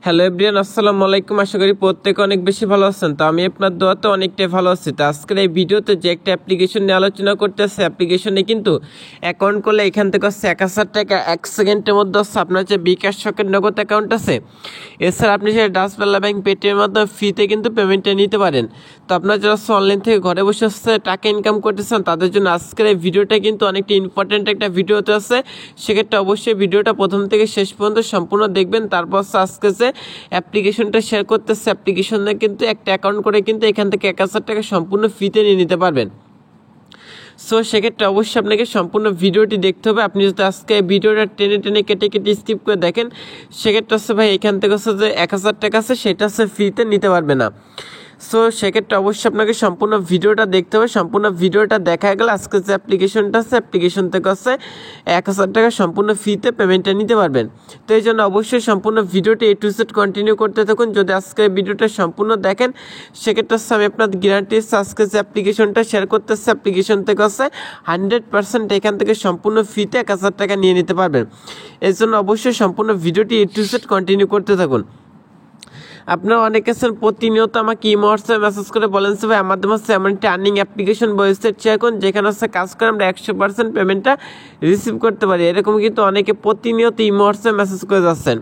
Hello everyone, আসসালামু আলাইকুম। আশা করি প্রত্যেকে অনেক বেশি ভালো আছেন। তো আমি আপনার দোয়াতে অনেকটাই ভালো আছি। তো আজকের এই ভিডিওতে যে একটা অ্যাপ্লিকেশন নিয়ে আলোচনা করতেছে, অ্যাপ্লিকেশনে কিন্তু অ্যাকাউন্ট করলে এখান থেকে হচ্ছে 1000 টাকা 1 সেকেন্ডের মধ্যে হচ্ছে আপনার যে বিকাশ শখের নগদ অ্যাকাউন্ট আছে, এছাড়া আপনি সেটা ডাচবাংলা ব্যাংক পেটিএমের মাধ্যমে ফ্রিতে কিন্তু পেমেন্টটা নিতে পারেন। তো আপনারা যারা অনলাইন থেকে ঘরে বসে হচ্ছে টাকা ইনকাম করতেছেন, তাদের জন্য আজকের এই ভিডিওটা কিন্তু অনেকটা ইম্পর্টেন্ট একটা ভিডিও হতে আছে। সেক্ষেত্রে অবশ্যই ভিডিওটা প্রথম থেকে শেষ পর্যন্ত সম্পূর্ণ দেখবেন। তারপর আজকে যে অ্যাপ্লিকেশনটা শেয়ার করতেছে, অ্যাপ্লিকেশনে কিন্তু একটা অ্যাকাউন্ট করে কিন্তু এখান থেকে 1000 টাকা সম্পূর্ণ ফ্রিতে নিয়ে নিতে পারবেন। সো সেক্ষেত্রে অবশ্যই আপনাকে সম্পূর্ণ ভিডিওটি দেখতে হবে। আপনি যদি আজকে ভিডিওটা টেনে টেনে কেটে কেটে স্কিপ করে দেখেন, সেক্ষেত্রে হচ্ছে ভাই এখান থেকে হচ্ছে যে 1000 টাকা আছে সেটা হচ্ছে ফ্রিতে নিতে পারবে না। সো সেক্ষেত্রে অবশ্যই আপনাকে সম্পূর্ণ ভিডিওটা দেখতে হবে। সম্পূর্ণ ভিডিওটা দেখা গেলে আজকে যে অ্যাপ্লিকেশনটা আছে, অ্যাপ্লিকেশন থেকে হচ্ছে 1000 টাকা সম্পূর্ণ ফ্রিতে পেমেন্টটা নিতে পারবেন। তো এই জন্য অবশ্যই সম্পূর্ণ ভিডিওটি A to Z কন্টিনিউ করতে থাকুন। যদি আজকে ভিডিওটা সম্পূর্ণ দেখেন, সেক্ষেত্রে হচ্ছে আমি আপনার গ্যারান্টি আজকে যে অ্যাপ্লিকেশনটা শেয়ার করতেছে, অ্যাপ্লিকেশন থেকে হচ্ছে 100% এখান থেকে সম্পূর্ণ ফ্রিতে 1000 টাকা নিয়ে নিতে পারবেন। এই জন্য অবশ্যই সম্পূর্ণ ভিডিওটি A to Z কন্টিনিউ করতে থাকুন। আপনারা অনেকে আছেন প্রতিনিয়ত আমাকে ইমো হোয়াটসঅ্যাপে মেসেজ করে বলেন যে ভাই আমাদের হচ্ছে এমন একটা আর্নিং অ্যাপ্লিকেশন ওয়েবসাইট শেয়ার করুন যেখানে হচ্ছে কাজ করে আমরা 100% পেমেন্টটা রিসিভ করতে পারি। এরকম কিন্তু অনেকে প্রতিনিয়ত ইমো হোয়াটসঅ্যাপে মেসেজ করে যাচ্ছেন।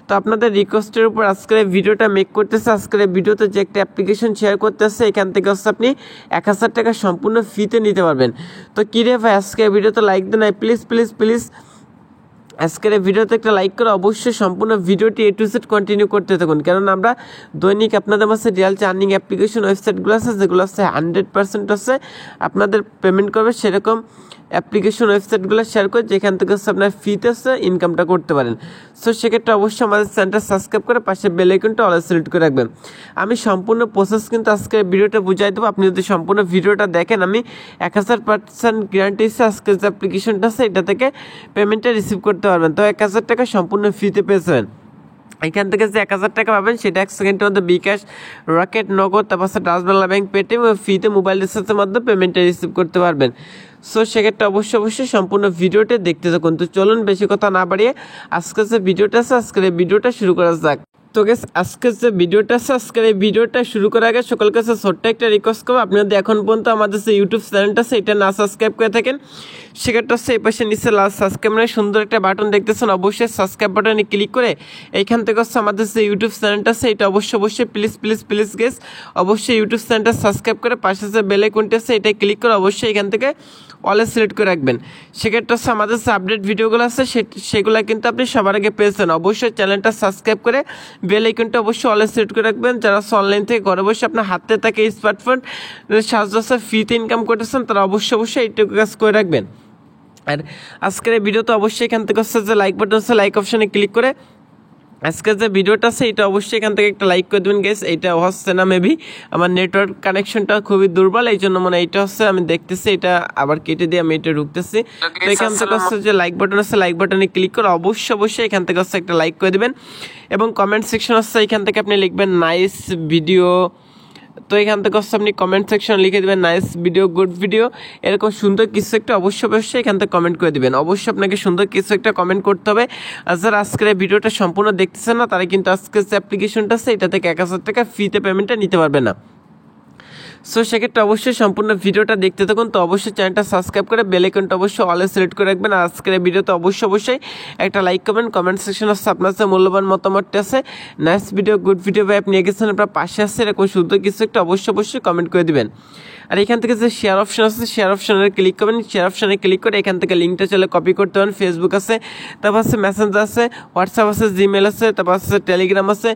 তো আপনাদের রিকোয়েস্টের উপর আজকের ভিডিওটা মেক করতেছে। আজকের ভিডিওতে যে একটা অ্যাপ্লিকেশন শেয়ার করতেছে, এখান থেকে হচ্ছে আপনি 1000 টাকা সম্পূর্ণ ফ্রিতে নিতে পারবেন। তো কী রে ভাই, আজকের ভিডিওতে লাইক দেন, প্লিজ প্লিজ প্লিজ আজকের এই ভিডিওতে একটা লাইক করে অবশ্যই সম্পূর্ণ ভিডিওটি A to Z কন্টিনিউ করতে থাকুন। কারণ আমরা দৈনিক আপনাদের মাসে রিয়াল আর্নিং অ্যাপ্লিকেশন ওয়েবসাইটগুলো আছে, যেগুলো হচ্ছে 100% হচ্ছে আপনাদের পেমেন্ট করবে সেরকম অ্যাপ্লিকেশন ওয়েবসাইটগুলো শেয়ার করে, যেখান থেকে হচ্ছে আপনার ফ্রিতে হচ্ছে ইনকামটা করতে পারেন। সো সেক্ষেত্রে অবশ্যই আমাদের চ্যানেলটা সাবস্ক্রাইব করে পাশে বেল আইকনটা অল সিলেক্ট করে রাখবেন। আমি সম্পূর্ণ প্রসেস কিন্তু আজকে ভিডিওটা বুঝাই দেবো। আপনি যদি সম্পূর্ণ ভিডিওটা দেখেন, আমি 1000% গ্যারান্টি আছে আজকে যে অ্যাপ্লিকেশনটা আছে এটা থেকে পেমেন্টটা রিসিভ করতে পারবেন। তো 1000 টাকা সম্পূর্ণ ফ্রিতে পেয়েছেন। এখান থেকে যে 1000 টাকা পাবেন সেটা 1 সেকেন্ডের মধ্যে বিকাশ, রকেট, নগদ, তারপর ডাচবাংলা ব্যাংক পেটিএম ফ্রিতে মোবাইল রিচার্জের মাধ্যমে পেমেন্টটা রিসিভ করতে পারবেন। সো সেক্ষেত্রে অবশ্যই সম্পূর্ণ ভিডিওটা দেখতে থাকুন। তো চলুন বেশি কথা না বাড়িয়ে আজকে যে ভিডিওটা আছে, আজকের এই ভিডিওটা শুরু করা যাক। তো গেস আজকের যে ভিডিওটা আছে, আজকের এই ভিডিওটা শুরু করার আগে সকলের কাছে ছোট্ট একটা রিকোয়েস্ট করবো, আপনি যদি এখন পর্যন্ত আমাদের যে ইউটিউব চ্যানেলটা আছে এটা না সাবস্ক্রাইব করে থাকেন, সেক্ষেত্রে হচ্ছে এই পাশে নিচে লাস্ট সাবস্ক্রাইব মানে সুন্দর একটা বাটন দেখতেছেন, অবশ্যই সাবস্ক্রাইব বাটনে ক্লিক করে এইখান থেকে হচ্ছে আমাদের যে ইউটিউব চ্যানেলটা আছে এটা অবশ্যই প্লিজ প্লিজ প্লিজ গেস অবশ্যই ইউটিউব চ্যানেলটা সাবস্ক্রাইব করে পাশে যে বেল আইকনটি আছে এটা ক্লিক করে অবশ্যই এখান থেকে অলে সিলেক্ট করে রাখবেন। সেক্ষেত্রে হচ্ছে আমাদের যে আপডেট ভিডিওগুলো আছে সেগুলো কিন্তু আপনি সবার আগে পেয়েছেন। অবশ্যই চ্যানেলটা সাবস্ক্রাইব করে বেল আইকনটা অবশ্যই অলে সিলেক্ট করে রাখবেন। যারা অনলাইন থেকে ঘরে বসে আপনার হাতে থাকে স্মার্টফোন সাহায্যে ফ্রিতে ইনকাম করতেছেন, তারা অবশ্যই এইটুকু কাজ করে রাখবেন। আর আজকের এই ভিডিওতে অবশ্যই এখান থেকে হচ্ছে যে লাইক বাটন আছে, লাইক অপশানে ক্লিক করে আজকের যে ভিডিওটা আছে এটা অবশ্যই এখান থেকে একটা লাইক করে দেবেন গেস। এইটা হচ্ছে না, মেবি আমার নেটওয়ার্ক কানেকশনটা খুবই দুর্বল, এই জন্য মানে এইটা হচ্ছে আমি দেখতেছি, এটা আবার কেটে দিয়ে আমি এটা ঢুকতেছি। তো এখান থেকে হচ্ছে যে লাইক বাটন আছে, লাইক বাটনে ক্লিক করে অবশ্যই এখান থেকে হচ্ছে একটা লাইক করে দেবেন। এবং কমেন্ট সেকশন আছে, এখান থেকে আপনি লিখবেন নাইস ভিডিও। তো এখান থেকে হচ্ছে আপনি কমেন্ট সেকশন লিখে দেবেন নাইস ভিডিও, গুড ভিডিও, এরকম সুন্দর কিছু একটা অবশ্যই এখান থেকে কমেন্ট করে দেবেন। অবশ্যই আপনাকে সুন্দর কিছু একটা কমেন্ট করতে হবে। আর যারা আজকের এই ভিডিওটা সম্পূর্ণ দেখতেছেন না, তারা কিন্তু আজকের যে অ্যাপ্লিকেশনটা আছে এটা থেকে 1000 টাকা ফ্রিতে পেমেন্টটা নিতে পারবে না। সো সেক্ষেত্রে অবশ্যই সম্পূর্ণ ভিডিওটা দেখতে থাকুন। তো অবশ্যই চ্যানেলটা সাবস্ক্রাইব করে বেল আইকনটা অবশ্যই অলে সিলেক্ট করে রাখবেন। আর আজকের এই ভিডিওতে অবশ্যই একটা লাইক করবেন। কমেন্ট সেকশন আছে আপনার যে মূল্যবান মতামতটা আছে, নাইস ভিডিও, গুড ভিডিও ভাই আপনি এগেছেন আপনার পাশে আসছে এরকম সুন্দর কিছু একটা অবশ্যই কমেন্ট করে দিবেন। আর এখান থেকে যে শেয়ার অপশন আছে, শেয়ার অপশনে ক্লিক করবেন। শেয়ার অপশনে ক্লিক করে এখান থেকে লিঙ্কটা চলে কপি করতে পারেন। ফেসবুক আছে, তারপর আছে মেসেঞ্জার আছে, হোয়াটসঅ্যাপ আছে, জিমেল আছে, তারপর আছে টেলিগ্রাম আছে,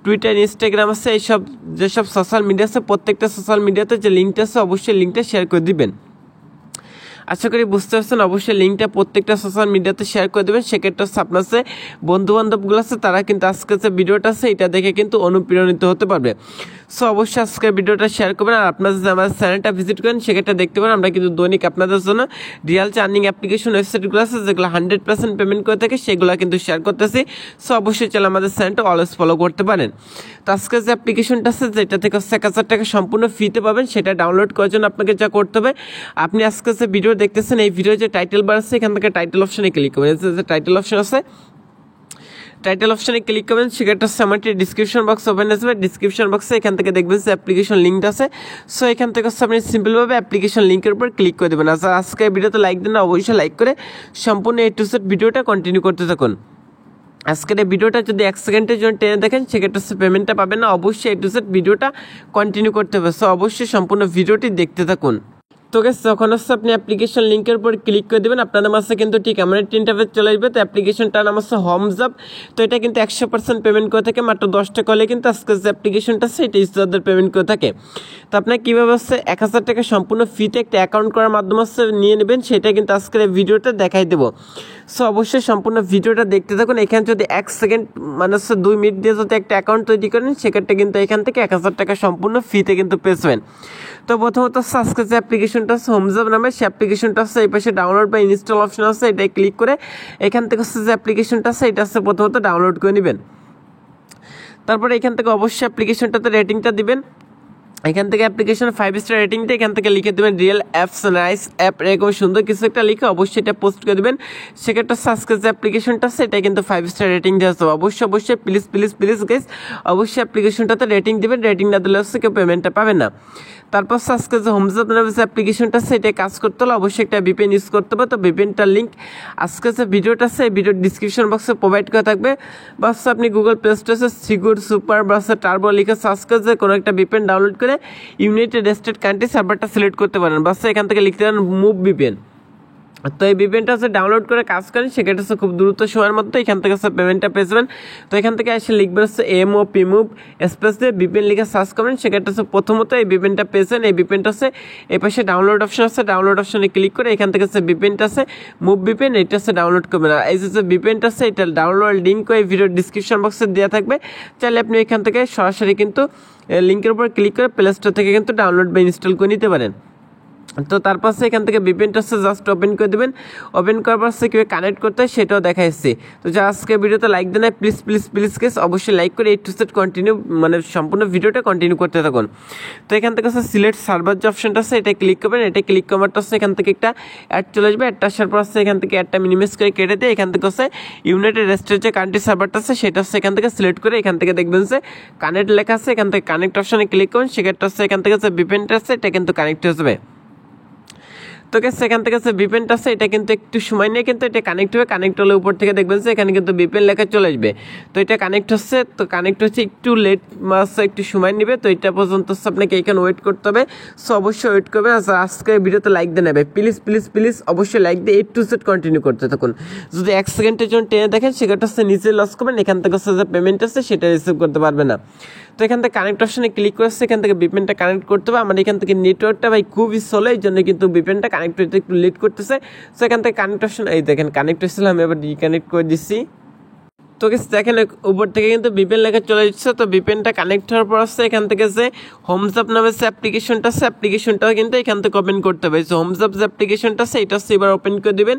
টুইটার, ইনস্টাগ্রাম আছে, এইসব যেসব সোশ্যাল মিডিয়া আছে প্রত্যেকটা সোশ্যাল মিডিয়াতে যে লিঙ্কটা আছে অবশ্যই লিঙ্কটা শেয়ার করে দিবেন। আশা করি বুঝতে পারছেন। অবশ্যই লিঙ্কটা প্রত্যেকটা সোশ্যাল মিডিয়াতে শেয়ার করে দেবেন। সেক্ষেত্রে আপনার যে বন্ধুবান্ধবগুলো আছে তারা কিন্তু আজকে যে ভিডিওটা আছে এটা দেখে কিন্তু অনুপ্রাণিত হতে পারবে। সো অবশ্যই আজকের ভিডিওটা শেয়ার করবেন। আর আপনারা যদি আমাদের চ্যানেলটা ভিজিট করেন সেক্ষেত্রে দেখতে পারেন আমরা কিন্তু দৈনিক আপনাদের জন্য রিয়াল আর্নিং অ্যাপ্লিকেশন ওয়েবসাইটগুলো আছে যেগুলো 100% পেমেন্ট করে থাকে সেগুলো কিন্তু শেয়ার করতেছি। সো অবশ্যই চলে আমাদের চ্যানেলটা অলওয়েজ ফলো করতে পারেন। তো আজকে যে অ্যাপ্লিকেশনটা আছে যেটা থেকে 1000 টাকা সম্পূর্ণ ফ্রিতে পাবেন, সেটা ডাউনলোড করার জন্য আপনাকে যা করতে হবে, আপনি আজকে যে ভিডিও দেখতেছেন এই ভিডিও যে টাইটেল বার আছে এখান থেকে টাইটেল অপশনে ক্লিক করবেন। যে টাইটেল অপশন আছে টাইটেল অপশনে ক্লিক করবেন, সেক্ষেত্রে হচ্ছে আমার ডিসক্রিপশন বক্স ওপেন আসবে। ডিসক্রিপশন বক্সে এখান থেকে দেখবেন যে অ্যাপ্লিকেশন লিঙ্কটা আছে। সো এখান থেকে হচ্ছে আপনি সিম্পলভাবে অ্যাপ্লিকেশন লিঙ্কের উপর ক্লিক করে দেবেন। আচ্ছা, আজকে ভিডিওতে লাইক দেন না, অবশ্যই লাইক করে সম্পূর্ণ A to Z ভিডিওটা কন্টিনিউ করতে থাকুন। আজকের এই ভিডিওটা যদি 1 সেকেন্ডের জন্য টেনে দেখেন, সেক্ষেত্রে হচ্ছে পেমেন্টটা পাবেন না। অবশ্যই A to Z ভিডিওটা কন্টিনিউ করতে হবে। সো অবশ্যই সম্পূর্ণ ভিডিওটি দেখতে থাকুন। তো গাইস, যখন হচ্ছে আপনি অ্যাপ্লিকেশন লিঙ্কের উপর ক্লিক করে দেবেন, আপনার নাম আছে কিন্তু ঠিক আমার একটি ইন্টারফেস চলে আসবে। তো অ্যাপ্লিকেশনটার নাম হচ্ছে হোম জব। তো এটা কিন্তু 100% পেমেন্ট করে থাকে, মাত্র 10 টাকা হলে কিন্তু আজকে যে অ্যাপ্লিকেশনটা আছে এটা ইউজারদের পেমেন্ট করে থাকে। তো আপনার কীভাবে হচ্ছে 1000 টাকা সম্পূর্ণ ফ্রিতে একটা অ্যাকাউন্ট করার মাধ্যমে হচ্ছে নিয়ে নেবেন, সেটা কিন্তু আজকের এই ভিডিওটা দেখাই দেবো। সো অবশ্যই সম্পূর্ণ ভিডিওটা দেখতে থাকুন। এখানে যদি 1 সেকেন্ড মানে হচ্ছে 2 মিনিট দিয়ে যদি একটা অ্যাকাউন্ট তৈরি করেন, সেক্ষেত্রে কিন্তু এখান থেকে 1000 টাকা সম্পূর্ণ ফ্রিতে কিন্তু পেয়েছেন। তো প্রথমত আজকে যে অ্যাপ্লিকেশনটা আছে হোম জব নামে, সেই অ্যাপ্লিকেশনটা আছে এই পাশে ডাউনলোড বা ইনস্টল অপশন আছে, এটাই ক্লিক করে এখান থেকে হচ্ছে যে অ্যাপ্লিকেশনটা আছে এটা হচ্ছে প্রথমত ডাউনলোড করে নেবেন। তারপরে এখান থেকে অবশ্যই অ্যাপ্লিকেশনটাতে রেটিংটা দিবেন। এখান থেকে অ্যাপ্লিকেশন 5 স্টার রেটিংটা এখান থেকে লিখে দেবেন, রিয়েল অ্যাপস নাইস অ্যাপ, এরকম সুন্দর কিছু একটা লিখে অবশ্যই এটা পোস্ট করে দেবেন। সেক্ষেত্রে আজকে যে অ্যাপ্লিকেশনটা আছে এটা কিন্তু 5 স্টার রেটিং দেওয়া আছে। অবশ্যই প্লিজ গাইস অবশ্যই অ্যাপ্লিকেশনটাতে রেটিং দেবেন। রেটিং না দিলে হচ্ছে কেউ পেমেন্টটা পাবেন না। তারপর আজকে যে হোম জব নামে যে অ্যাপ্লিকেশনটা আছে এটা কাজ করতে হলে অবশ্যই একটা VPN ইউজ করতে হবে। তো VPNটার লিঙ্ক আজকে যে ভিডিওটা আছে এই ভিডিওর ডিসক্রিপশন বক্সে প্রোভাইড করা থাকবে। বাস আপনি গুগল প্লে স্টোরে সিকিউর সুপার বাস টার্বো লিখে সার্চ করে যে কোনো একটা VPN ডাউনলোড করে ইউনাইটেড স্টেট কান্ট্রি সার্ভারটা সিলেক্ট করতে পারেন। বাস এখান থেকে লিখতে পারেন মুভ VPN। তো এই VPNটা হচ্ছে ডাউনলোড করে কাজ করেন, সেক্ষেত্রে হচ্ছে খুব দ্রুত সময়ের মধ্যে এখান থেকে হচ্ছে পেমেন্টটা পেয়ে যাবেন। তো এখান থেকে এসে লিখবেন হচ্ছে MOP মুভ স্পেস দিয়ে VPN লিখে সার্চ করবেন, সেক্ষেত্রে হচ্ছে প্রথমত এই VPNটা পেয়েছেন। এই VPNটা হচ্ছে এই পাশে ডাউনলোড অপশন আছে, ডাউনলোড অপশনে ক্লিক করে এখান থেকে হচ্ছে VPNটা আছে মুভ VPN, এটা হচ্ছে ডাউনলোড করবেন। আর এই যে VPNটা আছে এটা ডাউনলোড লিঙ্ক ওই ভিডিওর ডিসক্রিপশন বক্সে দেওয়া থাকবে, চাইলে আপনি এখান থেকে সরাসরি কিন্তু লিঙ্কের উপর ক্লিক করে প্লে স্টোর থেকে কিন্তু ডাউনলোড বা ইনস্টল করে নিতে পারেন। তো তারপর এখান থেকে VPNটা হচ্ছে জাস্ট ওপেন করে দেবেন। ওপেন করার পর কীভাবে কানেক্ট করতে হয় সেটাও দেখাচ্ছি। তো যা আজকে ভিডিওতে লাইক দেন প্লিজ কেস অবশ্যই লাইক করে A to Z কন্টিনিউ মানে সম্পূর্ণ ভিডিওটা কন্টিনিউ করতে থাকুন। তো এখান থেকে হচ্ছে সিলেক্ট সার্ভার যে অপশনটা আছে এটা ক্লিক করবেন। এটা ক্লিক করার হচ্ছে এখান থেকে একটা অ্যাড চলে আসবে। অ্যাডটা আসার পর হচ্ছে এখান থেকে অ্যাডটা মিনিমাইজ করে কেটে দিয়ে এখান থেকে হচ্ছে ইউনাইটেড স্টেটের যে কান্ট্রি সার্ভারটা আছে সেটা হচ্ছে এখান থেকে সিলেক্ট করে এখান থেকে দেখবেন যে কানেক্ট লেখা আছে, এখান থেকে কানেক্ট অপশনে ক্লিক করুন। সেক্ষেত্রে হচ্ছে এখান থেকে যে VPNটা আছে এটা কিন্তু কানেক্ট হয়ে যাবে। তো সেখান থেকে যে VPNটা আছে এটা কিন্তু একটু সময় নিয়ে কিন্তু এটা কানেক্ট হবে। কানেক্ট হলে উপর থেকে দেখবেন যে এখানে কিন্তু VPN লেখা চলে আসবে। তো এটা কানেক্ট হচ্ছে, তো কানেক্ট হচ্ছে একটু লেট মাসে একটু সময় নেবে। তো এটা পর্যন্ত আপনাকে এখানে ওয়েট করতে হবে। সো অবশ্যই ওয়েট করবেন। আজকে ভিডিওতে লাইক দেন প্লিজ অবশ্যই লাইক দিয়ে A to Z কন্টিনিউ করতে থাকুন। যদি 1 সেকেন্ডের জন্য টেনে দেখেন, সেটা হচ্ছে নিচে লস করবেন, এখান থেকে হচ্ছে যে পেমেন্ট আছে সেটা রিসিভ করতে পারবে না। তো এখান থেকে কানেক্ট অপশনে ক্লিক করছে, এখান থেকে VPNটা কানেক্ট করতে হবে। আমার এখান থেকে নেটওয়ার্কটা খুবই স্লো, এই জন্য কিন্তু VPNটা কানেক্ট হতে একটু লেট করতেছে। সো এখান থেকে কানেক্ট অপশন এই দেখেন কানেক্ট হয়েছিল, আমি এবার রিকানেক্ট করে দিচ্ছি। তো দেখেন উপর থেকে কিন্তু VPN লেখা চলে যাচ্ছে। তো VPNটা কানেক্ট হওয়ার পর আসছে এখান থেকে যে হোম জব নামে যে অ্যাপ্লিকেশনটা আছে অ্যাপ্লিকেশনটাও কিন্তু এখান থেকে ওপেন করতে হবে। সো হোম জব যে অ্যাপ্লিকেশনটা আছে এটা হচ্ছে এবার ওপেন করে দেবেন।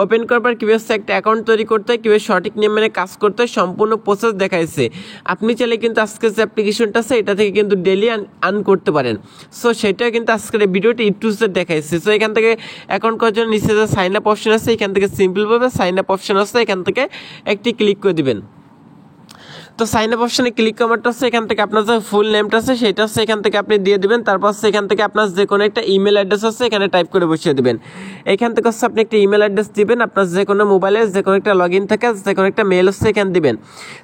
ওপেন করার পর কীভাবে হচ্ছে একটা অ্যাকাউন্ট তৈরি করতে হয়, কীভাবে সঠিক নিয়ম মেনে কাজ করতে হয় সম্পূর্ণ প্রসেস দেখাইছে। আপনি চাইলে কিন্তু আজকে যে অ্যাপ্লিকেশনটা আছে এটা থেকে কিন্তু ডেলি আর্ন করতে পারেন। সো সেটাও কিন্তু আজকের এই ভিডিওটি A to Z দেখাইছে। সো এখান থেকে অ্যাকাউন্ট করার জন্য নিচে যে সাইন আপ অপশন আছে এখান থেকে সিম্পলভাবে সাইন আপ অপশন আছে, এখান থেকে একটি ক্লিক করে দিবেন। তো সাইন আপ অপশনে ক্লিক করাটা হচ্ছে এখান থেকে আপনার যে ফুল নেমটা আছে সেটা হচ্ছে এখান থেকে আপনি দিয়ে দেবেন। তারপর এখান থেকে আপনার যে কোনো একটা ইমেল অ্যাড্রেস আছে এখানে টাইপ করে বসিয়ে দেবেন। এখান থেকে হচ্ছে আপনি একটা ইমেল অ্যাড্রেস দিবেন, আপনার যে কোনো মোবাইলে যে কোনো একটা লগ ইন থাকে যে কোনো একটা মেল হচ্ছে এখানে দিবেন।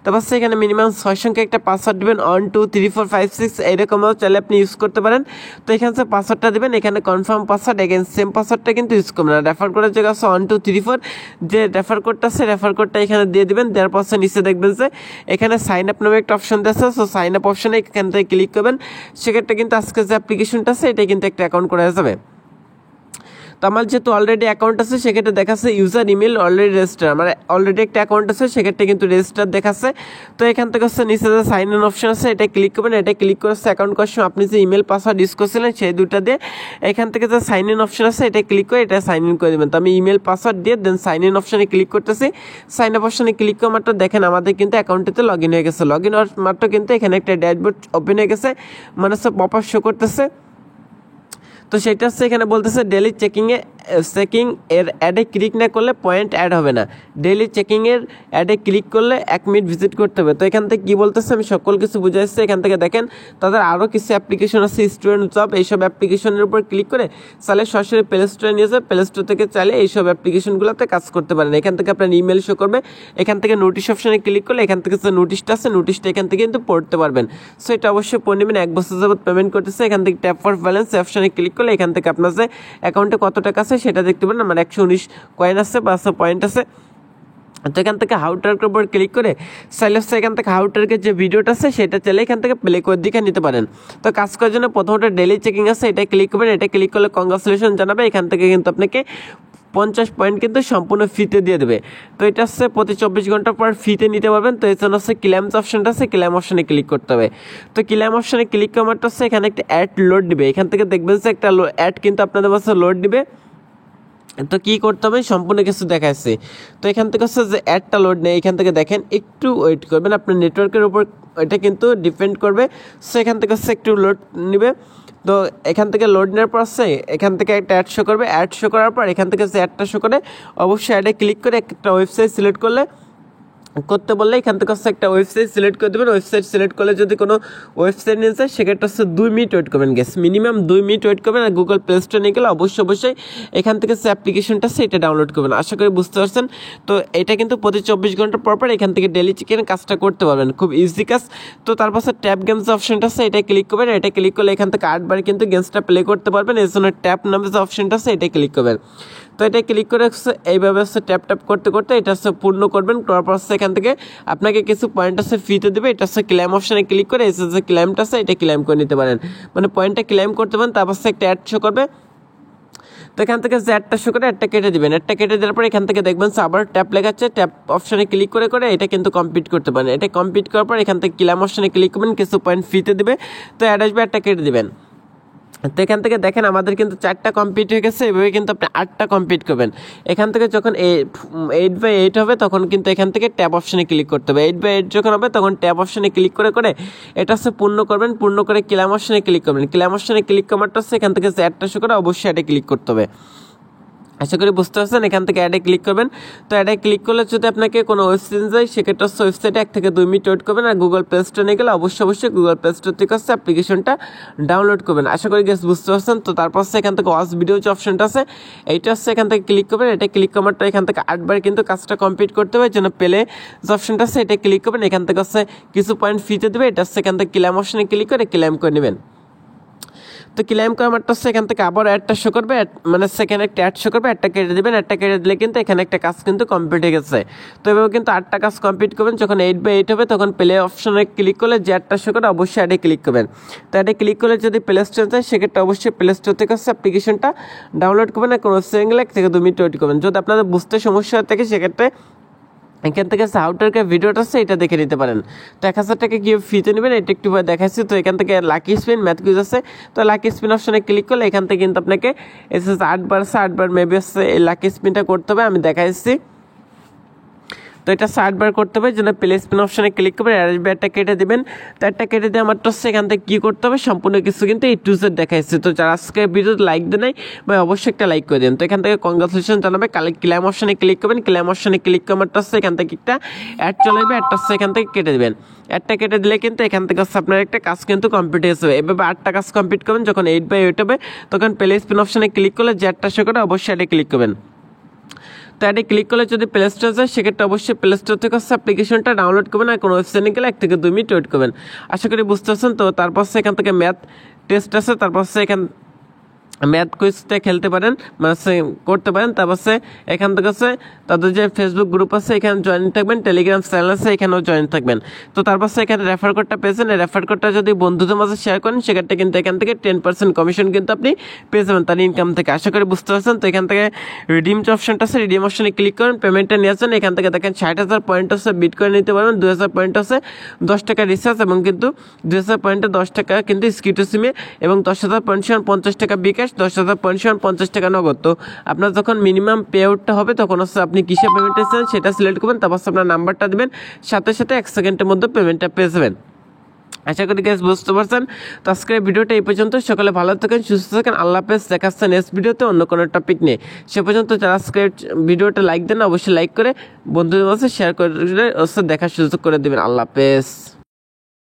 তারপর এখানে মিনিমাম 6 সংখ্যা একটা পাসওয়ার্ড দিবেন, 1 2 3 4 5 6 এরকমও চাইলে আপনি ইউজ করতে পারেন। তো এখানে যে পাসওয়ার্ডটা দিবেন এখানে কনফার্ম পাসওয়ার্ড, এখানে সেম পাসওয়ার্ডটা কিন্তু ইউজ করবেন না। রেফার কোডের জায়গায় আছে 1 2 3 4 যে রেফার কোডটা আছে রেফার কোডটা এখানে দিয়ে দিবেন। দেওয়ার পর নিচে দেখবেন যে এখানে সাইন আপ নামে একটা অপশন আছে। সো সাইন আপ অপশনে এখান থেকে ক্লিক করবেন, সেক্ষেত্রে কিন্তু আজকে যে অ্যাপ্লিকেশনটা আছে এটা কিন্তু একটা অ্যাকাউন্ট করা যাবে। তো আমার যেহেতু অলরেডি অ্যাকাউন্ট আছে সেক্ষেত্রে দেখাচ্ছে ইউজার ইমেল অলরেডি রেজিস্টার, আমার অলরেডি একটা অ্যাকাউন্ট আছে সেক্ষেত্রে কিন্তু রেজিস্টার দেখাচ্ছে। তো এখান থেকে হচ্ছে নিচে যে সাইন ইন অপশন আছে এটা ক্লিক করবেন। এটা ক্লিক করে অ্যাকাউন্ট করার সময় আপনি যে ইমেল পাসওয়ার্ড ইউজ করছিলেন সেই দুটা দিয়ে এখান থেকে যে সাইন ইন অপশন আছে এটা ক্লিক করে এটা সাইন ইন করে দেবেন। তো আমি ইমেল পাসওয়ার্ড দিয়ে দেন সাইন ইন অপশনে ক্লিক করতেছি। সাইন আপ অপশনে ক্লিক করা মাত্র দেখেন আমাদের কিন্তু অ্যাকাউন্টেতে লগ ইন হয়ে গেছে। লগ ইন হওয়ার মাত্র কিন্তু এখানে একটা ড্যাশবোর্ড ওপেন হয়ে গেছে, মানে সব পপ আপ শো করতেছে। তো সেটা হচ্ছে এখানে বলতেছে ডেলি চেকিংয়ে চেকিং এর অ্যাডে ক্লিক না করলে পয়েন্ট অ্যাড হবে না, ডেইলি চেকিংয়ের অ্যাডে ক্লিক করলে 1 মিনিট ভিজিট করতে হবে। তো এখান থেকে কী বলতেছে আমি সকল কিছু বুঝে আসছি। এখান থেকে দেখেন তাদের আরও কিছু অ্যাপ্লিকেশন আছে, স্টুডেন্ট জব, এইসব অ্যাপ্লিকেশনের উপর ক্লিক করে চাইলে সরাসরি প্লে স্টোরে নিয়ে যাবে, প্লে স্টোর থেকে চাইলে এইসব অ্যাপ্লিকেশনগুলোতে কাজ করতে পারেন। এখান থেকে আপনার ইমেল শো করবে, এখান থেকে নোটিশ অপশানে ক্লিক করলে এখান থেকে যে নোটিশটা আছে নোটিশটা এখান থেকে কিন্তু পড়তে পারবেন। সো এটা অবশ্যই পড়ে নেবেন। 1 বছর যাবত পেমেন্ট করতেছে। এখান থেকে ট্যাপ ফর ব্যালেন্স অপশানে ক্লিক করলে এখান থেকে আপনার যে অ্যাকাউন্টে কত টাকা আছে সেটা দেখতে পারেন। আমার 119 কয়েন আছে বা পয়েন্ট আছে। তো এখান থেকে হাউটার্কের উপর ক্লিক করে চাইলে এখান থেকে হাউটার্কের যে ভিডিওটা আছে সেটা চাইলে এখান থেকে প্লে করে দিকে নিতে পারেন। তো কাজ করার জন্য প্রথমত ডেইলি চেকিং আছে, এটা ক্লিক করবেন। এটা ক্লিক করলে কংগ্রাচুলেশন জানাবে। এখান থেকে কিন্তু আপনাকে 50 পয়েন্ট কিন্তু সম্পূর্ণ ফ্রিতে দিয়ে দেবে। তো এটা হচ্ছে প্রতি 24 ঘন্টা পর ফ্রিতে নিতে পারবেন। তো এর জন্য হচ্ছে ক্লেমস অপশনটা আছে, ক্লেম অপশনে ক্লিক করতে হবে। তো ক্লেম অপশনে ক্লিক করার হচ্ছে এখানে একটা অ্যাড লোড দিবে। এখান থেকে দেখবেন যে একটা অ্যাড কিন্তু আপনাদের কাছে লোড দিবে। তো কী করতে হবে সম্পূর্ণ কিছু দেখাচ্ছে। তো এখান থেকে হচ্ছে যে অ্যাডটা লোড নেই, এখান থেকে দেখেন একটু ওয়েট করবেন, আপনার নেটওয়ার্কের উপর এটা কিন্তু ডিপেন্ড করবে। সো এখান থেকে হচ্ছে একটু লোড নেবে। তো এখান থেকে লোড নেওয়ার পর আছে এখান থেকে একটা অ্যাড শো করবে, অ্যাড শো করার পর এখান থেকে যে অ্যাডটা শো করে অবশ্যই অ্যাডে ক্লিক করে একটা ওয়েবসাইট সিলেক্ট করতে বললে এখান থেকে হচ্ছে একটা ওয়েবসাইট সিলেক্ট করে দেবেন। ওয়েবসাইট সিলেক্ট করলে যদি কোনো ওয়েবসাইট নিয়ে যায় সেক্ষেত্রে হচ্ছে 2 মিনিট ওয়েট করবেন, গ্যাস মিনিমাম 2 মিনিট ওয়েট করবেন। আর গুগল প্লে স্টোরে নিয়ে গেলে অবশ্যই এখান থেকে যে অ্যাপ্লিকেশনটা আছে এটা ডাউনলোড করবেন। আশা করি বুঝতে পারছেন। তো এটা কিন্তু প্রতি 24 ঘন্টা পর এখান থেকে ডেইলি চেকিং কাজটা করতে পারবেন, খুব ইজি কাজ। তো তারপর ট্যাপ গেমস অপশনটা আছে, এটা ক্লিক করবেন। এটা ক্লিক করলে এখান থেকে 8 বার কিন্তু গেমসটা প্লে করতে পারবেন। এর জন্য ট্যাপ নামে যে অপশনটা আছে এটা ক্লিক করবেন। তো এটা ক্লিক করে এইভাবে হচ্ছে ট্যাপ করতে এটা হচ্ছে পূর্ণ করবেন। করার পর হচ্ছে এখান থেকে আপনাকে কিছু পয়েন্ট আছে ফ্রিতে দেবে। এটা হচ্ছে ক্লেম অপশানে ক্লিক করে এসে যে ক্লেমটা আছে এটা ক্লেম করে নিতে পারেন, মানে পয়েন্টটা ক্লেম করতে পারেন। তারপর হচ্ছে একটা অ্যাড শো করবে। তো এখান থেকে যে অ্যাডটা শো করে অ্যাডটা কেটে দেবেন। অ্যাডটা কেটে দেওয়ার পর এখান থেকে দেখবেন আবার ট্যাপ লেখাচ্ছে, ট্যাপ অপশানে ক্লিক করে এটা কিন্তু কমপ্লিট করতে পারেন। এটা কমপ্লিট করার পর এখান থেকে ক্লেম অপশানে ক্লিক করবেন, কিছু পয়েন্ট ফ্রিতে দেবে। তো অ্যাড আসবে, অ্যাডটা কেটে দেবেন। তো এখান থেকে দেখেন আমাদের কিন্তু 4টা কমপ্লিট হয়ে গেছে। এভাবে কিন্তু আপনি 8টা কমপ্লিট করবেন। এখান থেকে যখন 8/8 হবে তখন কিন্তু এখান থেকে ট্যাব অপশানে ক্লিক করতে হবে। 8/8 যখন হবে তখন ট্যাব অপশানে ক্লিক করে এটা হচ্ছে পূর্ণ করবেন। পূর্ণ করে ক্লেম অপশানে ক্লিক করবেন। ক্লেম অপশানে ক্লিক করাটা হচ্ছে এখান থেকে যে অ্যাডটা শো করে অবশ্যই অ্যাডে ক্লিক করতে হবে। আশা করি বুঝতে পারছেন। এখান থেকে অ্যাডে ক্লিক করবেন। তো অ্যাডে ক্লিক করলে যদি আপনাকে কোনো ওয়েবসাইট যায় সেক্ষেত্রে হচ্ছে ওয়েবসাইটে 1 থেকে 2 মিনিট ওয়েট করবেন। আর গুগল প্লে স্টোরে নিয়ে গেলে অবশ্যই গুগল প্লে স্টোর থেকে হচ্ছে অ্যাপ্লিকেশনটা ডাউনলোড করবেন। আশা করি গ্যাস বুঝতে পারছেন। তো তারপর হচ্ছে এখান থেকে ওয়াচ ভিডিও যে অপশনটা আছে এইটা হচ্ছে এখান থেকে ক্লিক করবেন। এটা ক্লিক করারটা এখান থেকে 8 বার কিন্তু কাজটা কমপ্লিট করতে হবে। জন্য প্লে যে অপশনটা আছে এটা ক্লিক করবেন। এখান থেকে হচ্ছে কিছু পয়েন্ট ফ্রিতে দেবে। এটা হচ্ছে এখান থেকে ক্লেম অপশনে ক্লিক করে ক্লেম করে নেবেন। তো ক্লেম করারটা হচ্ছে এখান থেকে আবার অ্যাডটা শো করবে, মানে সেখানে একটা অ্যাড শো করবে, অ্যাডটা কেটে দেবেন। অ্যাডটা কেটে দিলে কিন্তু এখানে একটা কাজ কিন্তু কমপ্লিট হয়ে গেছে। তো এভাবে কিন্তু 8টা কাজ কমপ্লিট করবেন। যখন 8/8 হবে তখন প্লে অপশনে ক্লিক করলে যে অ্যাডটা শো করে অবশ্যই অ্যাডে ক্লিক করবেন। তো অ্যাডে ক্লিক করলে যদি প্লে স্টোর যায় সেক্ষেত্রে অবশ্যই প্লে স্টোর থেকে হচ্ছে অ্যাপ্লিকেশনটা ডাউনলোড করবেন। আর কোনো সিঙ্গেল 1 থেকে 2 মিনিট ওয়েট করবেন। যদি আপনাদের বুঝতে সমস্যা থাকে সেক্ষেত্রে এখান থেকে হাউটারকে ভিডিওটা আছে এটা দেখে নিতে পারেন। তো 1000 টাকা কীভাবে ফ্রিতে নেবেন এটা একটু দেখাচ্ছি। তো এখান থেকে লাকি স্পিন ম্যাথ কুইজ আছে। তো লাকি স্পিন অপশনে ক্লিক করলে এখান থেকে কিন্তু আপনাকে এসএস 8 বার আছে, 8 বার মেবি হচ্ছে এই লাকি স্পিনটা করতে হবে, আমি দেখাচ্ছি। তো এটা 60 বার করতে হবে। যেন প্লে স্পিন অপশনে ক্লিক করবেন, অ্যাডটা কেটে দেবেন। তো একটা কেটে দিয়ে আমার তো এখান থেকে কী করতে হবে সম্পূর্ণ কিছু কিন্তু এই টু জেড দেখাচ্ছে। তো যারা আজকে ভিডিওতে লাইক দেয় নাই ভাই অবশ্যই একটা লাইক করে দেন। তো এখান থেকে কংগ্রাচুলেশন জানাবে। ক্লেম অপশনে ক্লিক করবেন। ক্লেম অপশনে ক্লিক করার হচ্ছে এখান থেকে একটা অ্যাড চলে যাবে, অ্যাডটা হচ্ছে এখান থেকে কেটে দেবেন। অ্যাডটা কেটে দিলে কিন্তু এখান থেকে হচ্ছে আপনার একটা কাজ কিন্তু কমপ্লিট হয়ে যাবে। এভাবে 8টা কাজ কমপ্লিট করবেন। যখন 8/8 হবে তখন প্লে স্পিন অপশনে ক্লিক করলে যে অ্যাডটা শো করে অবশ্যই অ্যাডে ক্লিক করবেন। তো অ্যাডে ক্লিক করলে যদি প্লে স্টোর যায় সেক্ষেত্রে অবশ্যই প্লে স্টোর থেকে হচ্ছে অ্যাপ্লিকেশনটা ডাউনলোড করবেন। আর কোনো ওয়েবসাইটে গেলে 1 থেকে 2 মিনিট ওয়েট করবেন। আশা করি বুঝতে পারছেন। তো তারপর এখান থেকে ম্যাথ টেস্ট আছে, তারপর এখান ম্যাথ কুইজটা খেলতে পারেন, মানে করতে পারেন। তারপর এখান থেকে হচ্ছে তাদের যে ফেসবুক গ্রুপ আছে এখানে জয়েন থাকবেন, টেলিগ্রাম চ্যানেল আছে এখানেও জয়েন থাকবেন। তো তারপর এখানে রেফার কোডটা পেয়েছেন, এই রেফার কোডটা যদি বন্ধুদের মাঝে শেয়ার করেন সেক্ষেত্রে কিন্তু এখান থেকে 10% কমিশন কিন্তু আপনি পেয়ে যাবেন তার ইনকাম থেকে। আশা করি বুঝতে পারছেন। তো এখান থেকে রিডিম যে অপশনটা আছে রিডিম অপশনে ক্লিক করেন, পেমেন্টটা নিয়ে আসেন। এখান থেকে দেখেন 60,000 পয়েন্ট আছে, বিট করে নিতে পারবেন। 2000 পয়েন্ট আছে 10 টাকা রিচার্জ, এবং কিন্তু 2000 পয়েন্টে 10 টাকা কিন্তু স্কিটো সিমে, এবং 10,000 পয়েন্ট 50 টাকা বিকাশ, 10,000 পয়েন্ট 50 টাকা নগদ। তো আপনার যখন মিনিমাম পে আউটটা হবে তখন হচ্ছে আপনি কিসে পেমেন্ট চান সেটা সিলেক্ট করবেন। তারপর আপনার নাম্বারটা দেবেন, সাথে 1 সেকেন্ডের মধ্যে পেমেন্টটা পেয়ে যাবেন। আশা করি গাইস বুঝতে পারছেন। তো আজকের ভিডিওটা এই পর্যন্ত। সকালে ভালো থাকেন, সুস্থ থাকেন, আল্লাহ হাফেজ। দেখা হচ্ছে নেক্সট ভিডিওতে অন্য কোনো টপিক নিয়ে। সে পর্যন্ত যারা আজকের ভিডিওটা লাইক দেন অবশ্যই লাইক করে বন্ধুদের মাঝে শেয়ার করে দেখার সুযোগ করে দেবেন। আল্লাহ হাফেজ।